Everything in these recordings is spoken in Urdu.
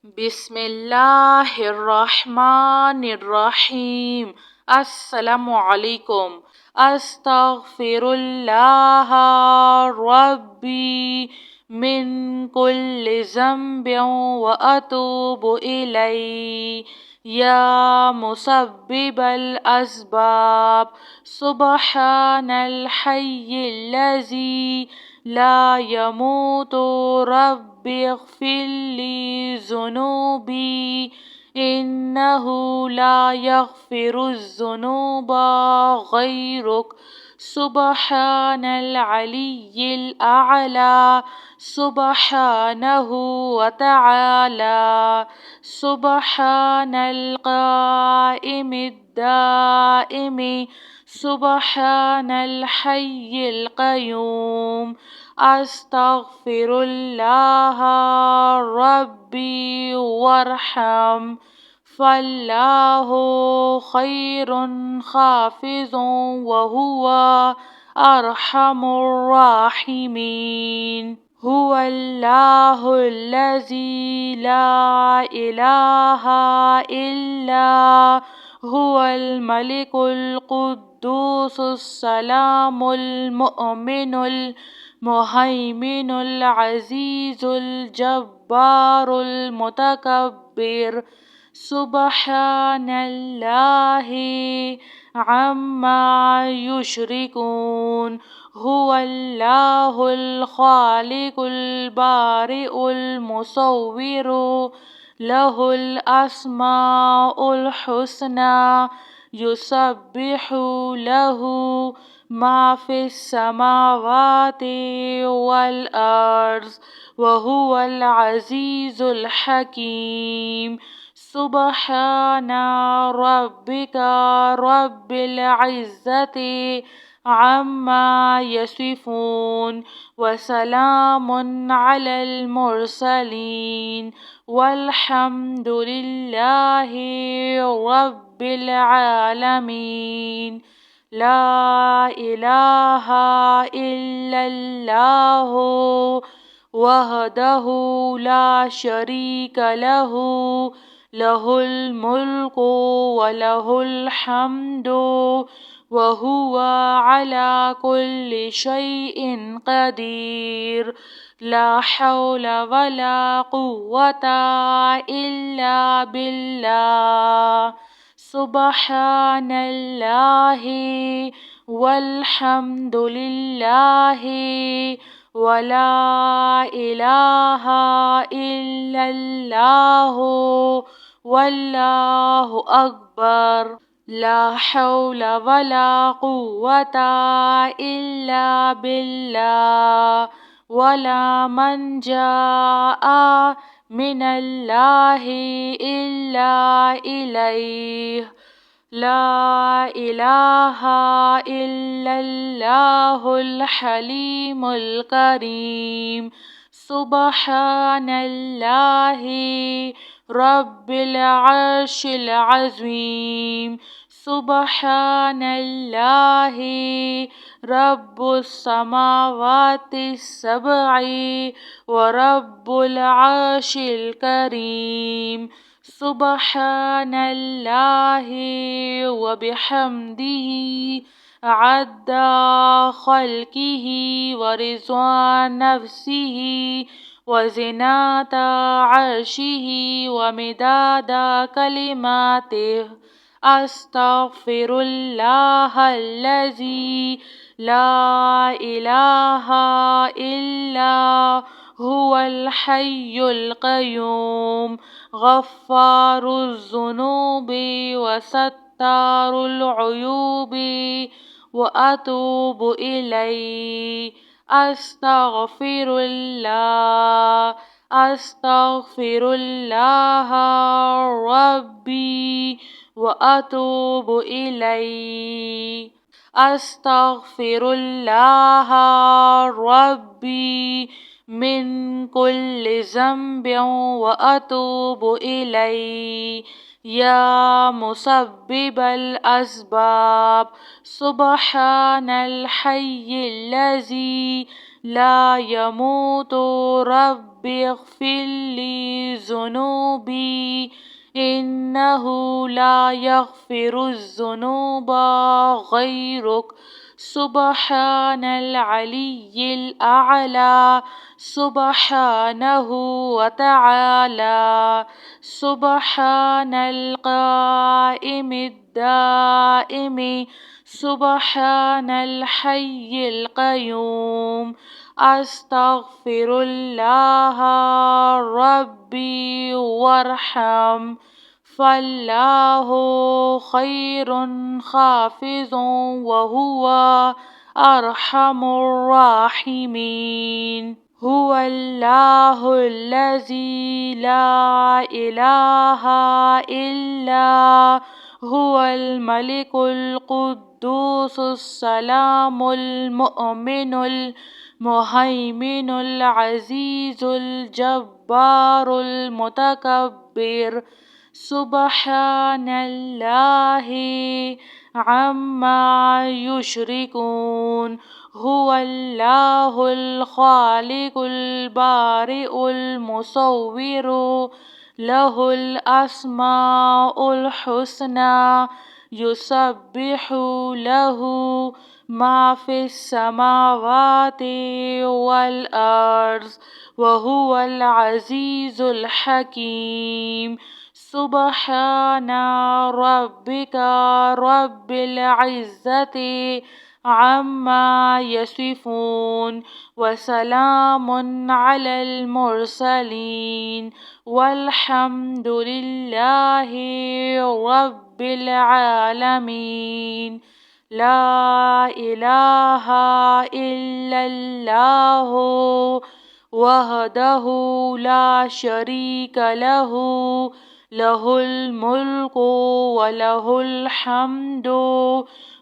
بسم اللہ الرحمن الرحیم۔ السلام علیکم۔ استغفر اللہ ربی من کل ذنب واتوب الیہ یا مسبب الاسباب سبحان الحی الذی لا يموت رب اغفر لي ذنوبي إنه لا يغفر الذنوب غيرك سبحان العلي الأعلى سبحانه وتعالى سبحان القائم الدائم سبحان الحي القيوم استغفر اللہ ربی وارحم فاللہ خیر حافظ وہو ارحم الراحمین۔ هو اللہ الذی لا الہ الا هو الملک القدوس السلام المؤمن المهيمن العزيز الجبار المتكبر سبحان الله عما يشركون۔ هو الله الخالق البارئ المصور له الأسماء الحسنى يسبح له ما في السماوات والأرض وهو العزيز الحكيم۔ سبحان ربك رب العزة عما يصفون وسلام على المرسلين والحمد لله رب العالمين۔ لا الہ الا اللہ وحدہ لا شریک لہ لہ الملک ولہ الحمد وہو علی کل شیء قدیر۔ لا حول ولا قوة الا باللہ سبحان اللہ والحمد للہ ولا الہ الا اللہ واللہ اکبر۔ لا حول ولا قوة الا باللہ ولا منجا من اللہ الا الیہ۔ لا الہ الا اللہ الحلیم الکریم۔ سبحان اللہ رب العرش العظیم۔ سبحان اللہ رب السماوات السبع ورب العرش الکریم۔ سبحان اللہ وبحمدہ عد خلقہ ورضا نفسہ وزنة عرشہ ومداد کلماتہ۔ استغفر اللہ الذی لا الہ الا هو الحي القيوم غفار الذنوب وستار العيوب وأتوب إليه۔ أستغفر الله ربي وأتوب إليه۔ أستغفر الله ربي من كل ذنب وأتوب إليه یا مسبب الاسباب سبحان الحی الذی لا يموت رب اغفر لي ذنوبي إنه لا يغفر الذنوب غيرك سبحان العلي الأعلى سبحانه وتعالى سبحان القائم الدائم سبحان الحي القيوم أستغفر الله ربي وارحم فالله خير حافظ وهو أرحم الراحمين هو الله الذي لا إله إلا هو الملك القدوس السلام المؤمن المهيمن العزيز الجبار المتكبر سبحان الله عما يشركون هو الله الخالق البارئ المصور له الأسماء الحسنى يسبح له ما في السماوات والأرض وهو العزيز الحكيم سبحان ربك رب العزة عما يصفون وسلام على المرسلين والحمد لله رب العالمين لا إله إلا الله وحده لا شريك له له الملك وله الحمد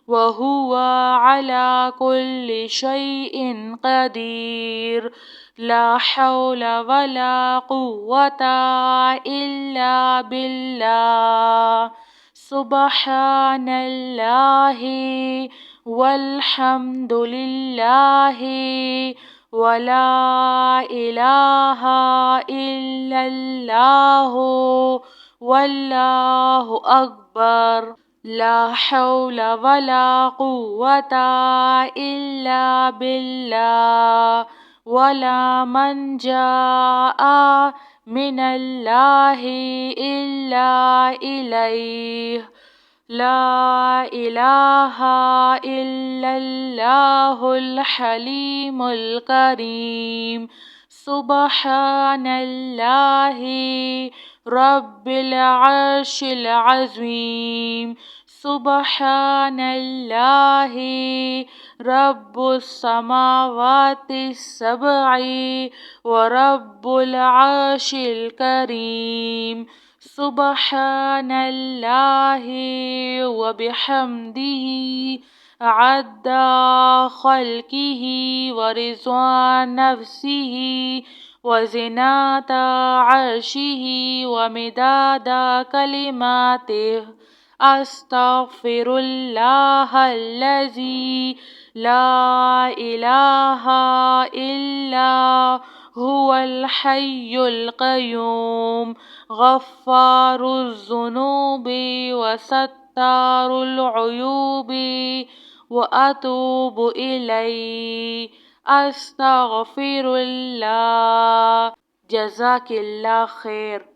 وهو على كل شيء قدير لا حول ولا قوة إلا بالله سبحان الله والحمد لله ولا إله إلا الله والله أكبر لا حول ولا قوة إلا بالله ولا منجا من الله إلا إليه لا إله إلا الله الحليم الكريم سبحان الله رب العرش العظيم سبحان الله رب السماوات السبع ورب العرش الكريم سبحان الله وبحمده عد خلقه ورضا نفسه وزنة عرشه ومداد كلماته أستغفر الله الذي لا إله إلا هو الحي القيوم غفار الذنوب وستار العيوب وأتوب إليه أستغفر الله جزاك الله خير.